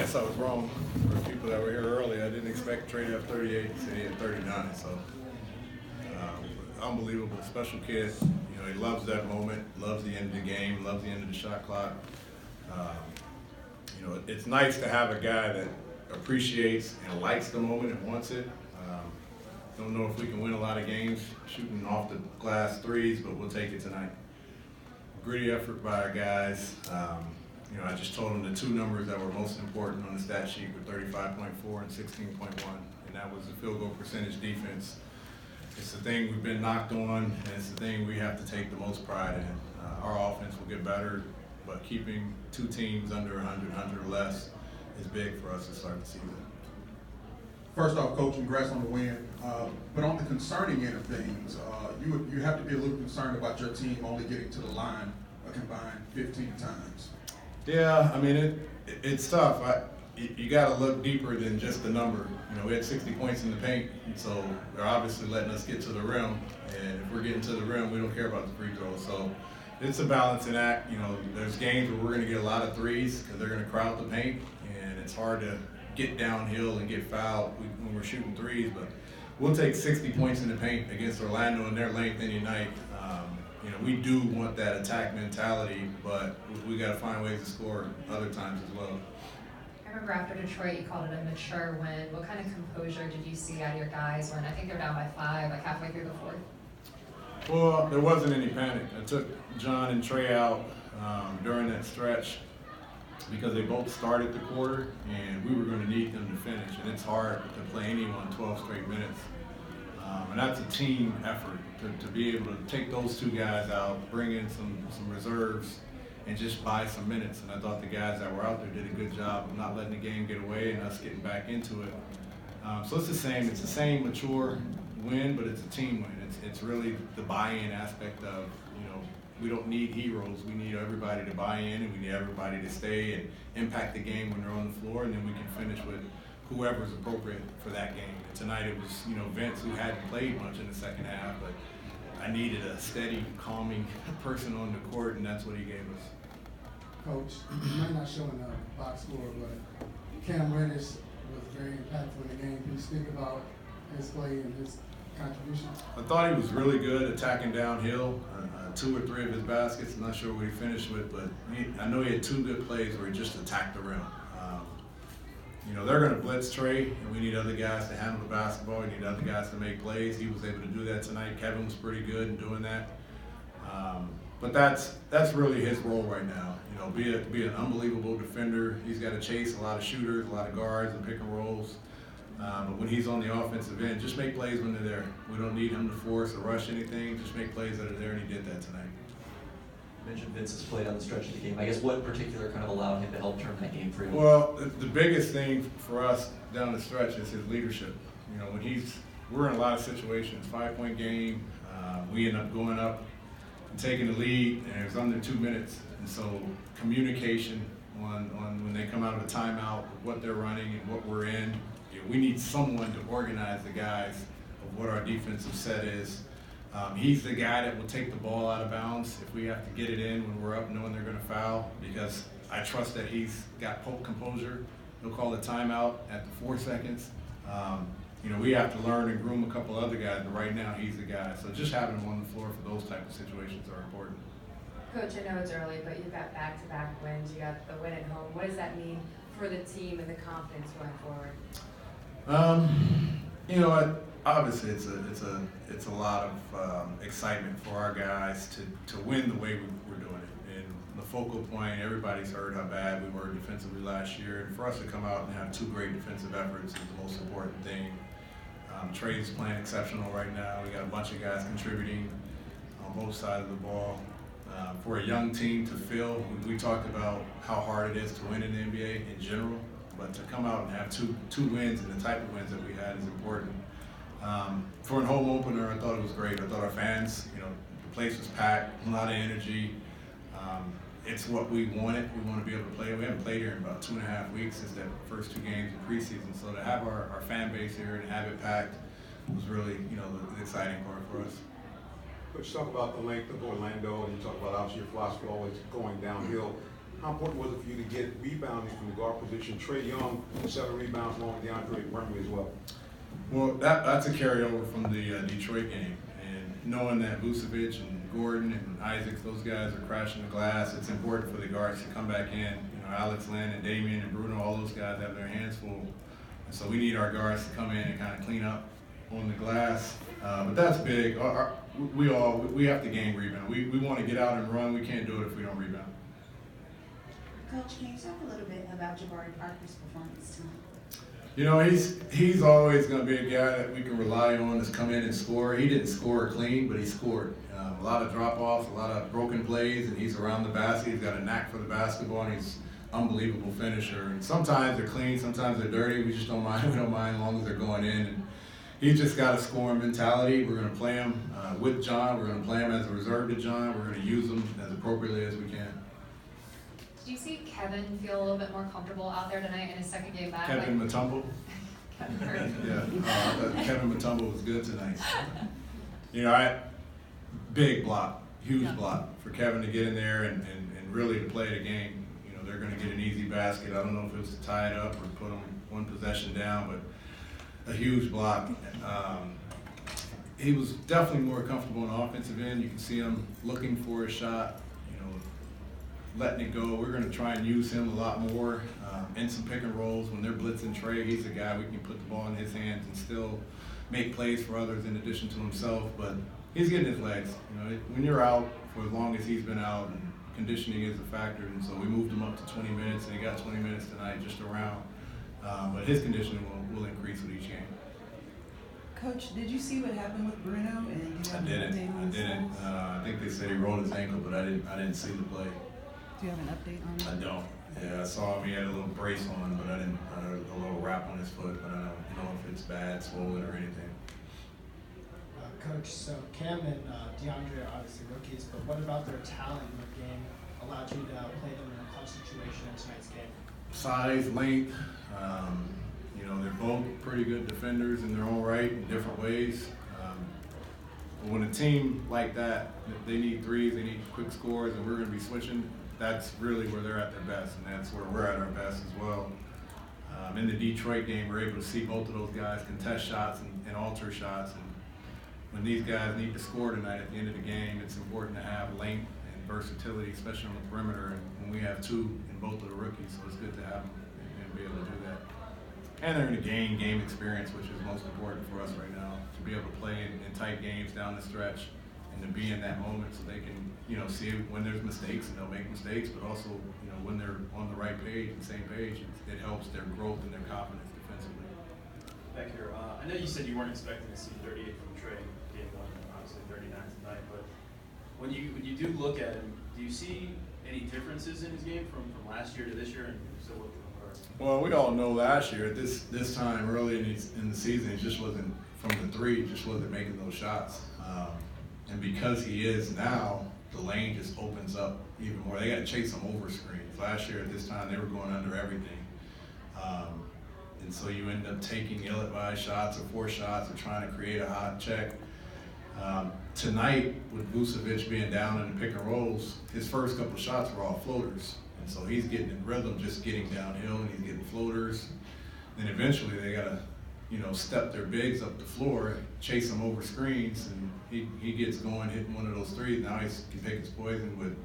guess I was wrong. For people that were here early, I didn't expect Trey to have 38. He said he had 39. So unbelievable, special kid. You know, he loves that moment, loves the end of the game, loves the end of the shot clock. You know, it's nice to have a guy that appreciates and likes the moment and wants it. Don't know if we can win a lot of games shooting off the glass threes, but we'll take it tonight. Gritty effort by our guys. You know, I just told them the two numbers that were most important on the stat sheet were 35.4 and 16.1, and that was the field goal percentage defense. It's the thing we've been knocked on, and it's the thing we have to take the most pride in. Our offense will get better, but keeping two teams under 100, 100 or less is big for us to start the season. First off, Coach, congrats on the win. But on the concerning end of things, you have to be a little concerned about your team only getting to the line a combined 15 times. Yeah, I mean, it's tough. You got to look deeper than just the number. You know, we had 60 points in the paint, so they're obviously letting us get to the rim. And if we're getting to the rim, we don't care about the free throws. So it's a balancing act. You know, there's games where we're going to get a lot of threes because they're going to crowd the paint, and it's hard to get downhill and get fouled when we're shooting threes. But we'll take 60 points in the paint against Orlando in their length any night. You know, we do want that attack mentality, but we got to find ways to score other times as well. I remember after Detroit, you called it a mature win. What kind of composure did you see out of your guys when I think they were down by 5, like halfway through the fourth? Well, there wasn't any panic. I took John and Trey out during that stretch because they both started the quarter, and we were going to need them to finish. And it's hard to play anyone 12 straight minutes. And that's a team effort to be able to take those two guys out, bring in some reserves, and just buy some minutes. And I thought the guys that were out there did a good job of not letting the game get away and us getting back into it. So it's the same mature win, but it's a team win. It's really the buy-in aspect of, you know, we don't need heroes. We need everybody to buy in, and we need everybody to stay and impact the game when they're on the floor, and then we can finish with whoever's appropriate for that game. And tonight it was, you know, Vince, who hadn't played much in the second half, but I needed a steady, calming person on the court, and that's what he gave us. Coach, you might not show in the box score, but Cam Reddish was very impactful in the game. Can you speak about his play and his contribution? I thought he was really good attacking downhill. 2 or 3 of his baskets, I'm not sure what he finished with, but I know he had 2 good plays where he just attacked the rim. You know, they're going to blitz Trey, and we need other guys to handle the basketball. We need other guys to make plays. He was able to do that tonight. Kevin was pretty good in doing that. But that's really his role right now. You know, be an unbelievable defender. He's got to chase a lot of shooters, a lot of guards, and pick and rolls. But when he's on the offensive end, just make plays when they're there. We don't need him to force or rush anything. Just make plays that are there, and he did that tonight. You mentioned Vince's play down the stretch of the game. I guess what in particular kind of allowed him to help turn that game for you? Well, the biggest thing for us down the stretch is his leadership. You know, when we're in a lot of situations, 5-point game, we end up going up and taking the lead, and it was under 2 minutes. And so communication on when they come out of a timeout, what they're running and what we're in. You know, we need someone to organize the guys of what our defensive set is. He's the guy that will take the ball out of bounds if we have to get it in when we're up knowing they're going to foul, because I trust that he's got composure. He'll call a timeout at the 4 seconds. You know, we have to learn and groom a couple other guys, but right now he's the guy. So just having him on the floor for those type of situations are important. Coach, I know it's early, but you've got back-to-back wins. You got the win at home. What does that mean for the team and the confidence going forward? You know, obviously it's a lot of excitement for our guys to win the way we're doing it. And the focal point, everybody's heard how bad we were defensively last year, and for us to come out and have 2 great defensive efforts is the most important thing. Trey's playing exceptional right now. We got a bunch of guys contributing on both sides of the ball. For a young team to fill, we talked about how hard it is to win in the NBA in general, but to come out and have two wins and the type of wins that we had is important. For an home opener, I thought it was great. I thought our fans, you know, the place was packed, a lot of energy. It's what we wanted. We want to be able to play. We haven't played here in about 2.5 weeks since the first 2 games of preseason. So to have our fan base here and have it packed was really, you know, the exciting part for us. Coach, talk about the length of Orlando, and you talk about obviously your philosophy always going downhill. how important was it for you to get rebounding from the guard position? Trae Young, 7 rebounds along with DeAndre Brumley as well. Well, that's a carryover from the Detroit game. And knowing that Vucevic and Gordon and Isaacs, those guys are crashing the glass, it's important for the guards to come back in. You know, Alex Len and Damian and Bruno, all those guys have their hands full. And so we need our guards to come in and kind of clean up on the glass. But that's big. We have to game rebound. We want to get out and run. We can't do it if we don't rebound. Coach, can you talk a little bit about Jabari Parker's performance tonight? You know, he's always going to be a guy that we can rely on to come in and score. He didn't score clean, but he scored. A lot of drop-offs, a lot of broken plays, and he's around the basket. He's got a knack for the basketball, and he's an unbelievable finisher. And sometimes they're clean, sometimes they're dirty. We just don't mind. We don't mind as long as they're going in. And he's just got a scoring mentality. We're going to play him with John. We're going to play him as a reserve to John. We're going to use him as appropriately as we can. Did you see Kevin feel a little bit more comfortable out there tonight in his second game back? Kevin like, Mutombo? Kevin Hurd. Yeah, I thought Kevin Mutombo was good tonight. You know, big block, huge block for Kevin to get in there and really to play the game. You know, they're going to get an easy basket. I don't know if it was to tie it up or put them one possession down, but a huge block. He was definitely more comfortable on the offensive end. You can see him looking for a shot, you know, letting it go. We're going to try and use him a lot more in some pick and rolls. When they're blitzing Trae, he's a guy we can put the ball in his hands and still make plays for others in addition to himself. But he's getting his legs. You know, when you're out for as long as he's been out, and conditioning is a factor, and so we moved him up to 20 minutes, and he got 20 minutes tonight just around. But his conditioning will increase with each game. Coach, did you see what happened with Bruno? And do you have an update on I didn't. I think they said he rolled his ankle, but I didn't see the play. Do you have an update on it? I don't. Yeah, I saw him. He had a little brace on, but I didn't. A little wrap on his foot, but I don't know if it's bad, swollen, or anything. Coach, so Cam and DeAndre are obviously rookies, but what about their talent in the game allowed you to play them in a clutch situation in tonight's game? Size, length. You know, they're both pretty good defenders in their own right in different ways. But when a team like that, they need threes, they need quick scores, and we're going to be switching, that's really where they're at their best, and that's where we're at our best as well. In the Detroit game, we're able to see both of those guys contest shots and alter shots. And when these guys need to score tonight at the end of the game, it's important to have length and versatility, especially on the perimeter. And when we have two in both of the rookies, so it's good to have them and be able to do that. And they're going to gain game experience, which is most important for us right now, to be able to play in tight games down the stretch and to be in that moment so they can, you know, see when there's mistakes, and they'll make mistakes, but also, you know, when they're on the right page, the same page, it helps their growth and their confidence defensively. Back here, I know you said you weren't expecting to see 38 from Trae, game one, obviously 39 tonight, but when you do look at him, do you see any differences in his game from last year to this year, and so what the cards? Well, we all know last year at this time early in the season, he just wasn't from the three, just wasn't making those shots. And because he is now, the lane just opens up even more. They got to chase him over screens. Last year at this time, they were going under everything. And so you end up taking ill-advised shots or forced shots or trying to create a hot check. Tonight, with Vucevic being down in the pick and rolls, his first couple of shots were all floaters. And so he's getting in rhythm, just getting downhill, and he's getting floaters. Then eventually they got to, you know, step their bigs up the floor, chase them over screens, and he gets going, hitting one of those threes. Now he can pick his poison with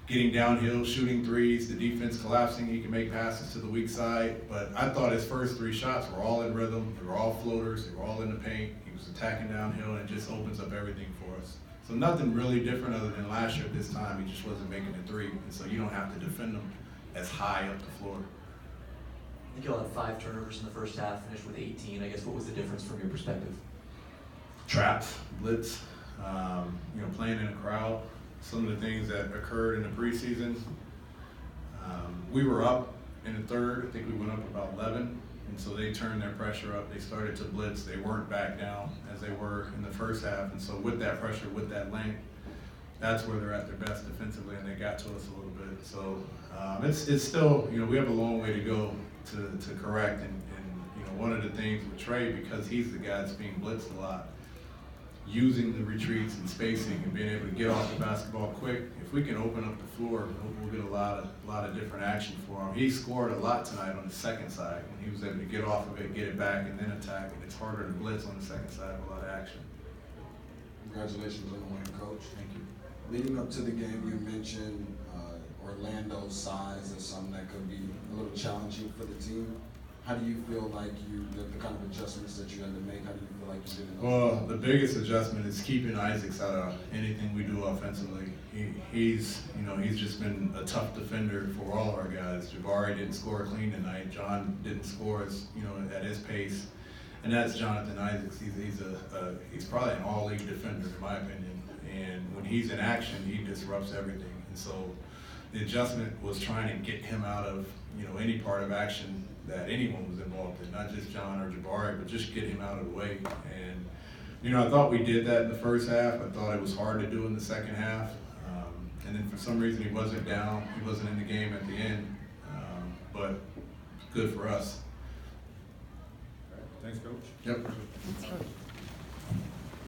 getting downhill, shooting threes, the defense collapsing, he can make passes to the weak side. But I thought his first three shots were all in rhythm, they were all floaters, they were all in the paint. He was attacking downhill, and it just opens up everything for us. So nothing really different other than last year at this time, he just wasn't making a three. And so you don't have to defend him as high up the floor. I think you'll have 5 turnovers in the first half, finished with 18. I guess what was the difference from your perspective? Traps, blitz, you know, playing in a crowd. Some of the things that occurred in the preseason. We were up in the third. I think we went up about 11, and so they turned their pressure up. They started to blitz. They weren't back down as they were in the first half, and so with that pressure, with that length, that's where they're at their best defensively, and they got to us a little bit. So it's still, you know, we have a long way to go to correct, and you know, one of the things with Trae, because he's the guy that's being blitzed a lot, using the retreats and spacing and being able to get off the basketball quick. If we can open up the floor, we'll get a lot of different action for him. He scored a lot tonight on the second side when he was able to get off of it, get it back, and then attack. And it's harder to blitz on the second side with a lot of action. Congratulations on the win, Coach. Thank you. Leading up to the game, you mentioned Orlando's size as something that could be a little challenging for the team. How do you feel like the kind of adjustments that you had to make, how do you feel like you did in those? Well, the biggest adjustment is keeping Isaacs out of anything we do offensively. He's just been a tough defender for all of our guys. Jabari didn't score clean tonight. John didn't score at his pace, and that's Jonathan Isaacs. He's probably an all-league defender in my opinion. And when he's in action, he disrupts everything. And so the adjustment was trying to get him out of any part of action that anyone was involved in, not just John or Jabari, but just get him out of the way. And I thought we did that in the first half. I thought it was hard to do in the second half. And then for some reason he wasn't down. He wasn't in the game at the end. But good for us. Thanks, Coach. Yep.